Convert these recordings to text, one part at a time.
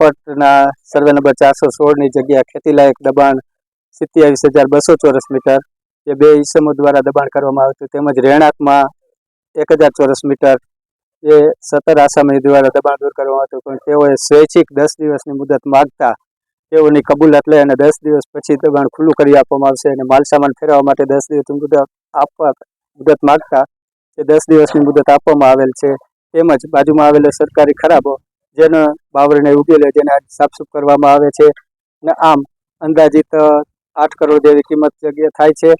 કાપડના survey number 416ની જગ્યા ખેતીલાયક દબાણ 27,200 ચોરસ મીટર જે બે ઇસમો દ્વારા દબાણ કરવામાં આવ્યું હતું, તેમજ રહેણાંકમાં 1,000 ચોરસ મીટર જે 17 આસામી દ્વારા દબાણ દૂર કરવામાં આવ્યું હતું, પણ તેઓએ સ્વૈચ્છિક 10 દિવસની મુદત માગતા તેઓની કબૂલાત લઈ અને 10 દિવસ પછી દબાણ ખુલ્લું કરી આપવામાં આવશે અને માલસામાન ફેરવવા માટે 10 દિવસની મુદત માગતા તે 10 દિવસની મુદત આપવામાં આવેલ છે. તેમજ બાજુમાં આવેલો સરકારી ખરાબો જેનો બાવરને ઉગેલો જેને સાફસૂફ કરવામાં આવે છે અને આમ અંદાજિત 8 કરોડ જેવી કિંમત જગ્યા થાય છે,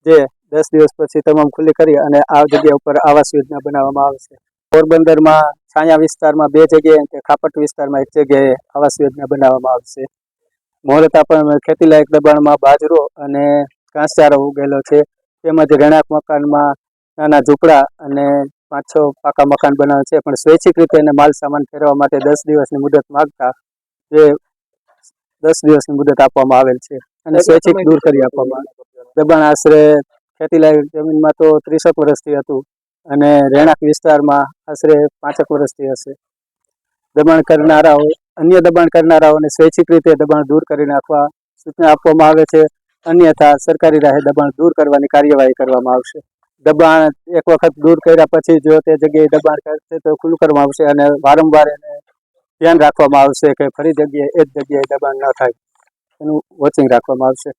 જે 10 દિવસ પછી તમામ ખુલ્લી કરી અને આ જગ્યા ઉપર આવાસ યોજના બનાવવામાં આવશે. પોરબંદરમાં છાયા વિસ્તારમાં 2 જગ્યાએ અને ખાપટ વિસ્તારમાં 1 જગ્યાએ આવાસ યોજના બનાવવામાં આવશે. મોરતા પણ ખેતીલાયક દબાણમાં બાજરો અને ઘાસચારો ઉગેલો છે, તેમજ રહેણાંક મકાનમાં નાના ઝૂંપડા અને 5-6 પાકા મકાન બનાવે છે, પણ સ્વૈચ્છિક રીતે એને માલ સામાન ફેરવવા માટે 10 દિવસની મુદત માગતા જે 10 દિવસની મુદત આપવામાં આવેલ છે અને સ્વૈચ્છિક દૂર કરી આપવામાં આવે. દબાણ આશરે ખેતીલાયક જમીનમાં તો 30 વર્ષથી હતું અને રહેણાંક વિસ્તારમાં આશરે 5 વર્ષથી હશે. અન્ય દબાણ કરનારાઓને સ્વૈચ્છિક રીતે દબાણ દૂર કરી નાખવા સૂચના આપવામાં આવે છે, અન્યથા સરકારી રાહે દબાણ દૂર કરવાની કાર્યવાહી કરવામાં આવશે. દબાણ એક વખત દૂર કર્યા પછી જો તે જગ્યાએ દબાણ કરશે તો ખુલ્લું કરવામાં આવશે અને વારંવાર એને ધ્યાન રાખવામાં આવશે કે ફરી એ જ જગ્યાએ દબાણ ન થાય, એનું વોચિંગ રાખવામાં આવશે.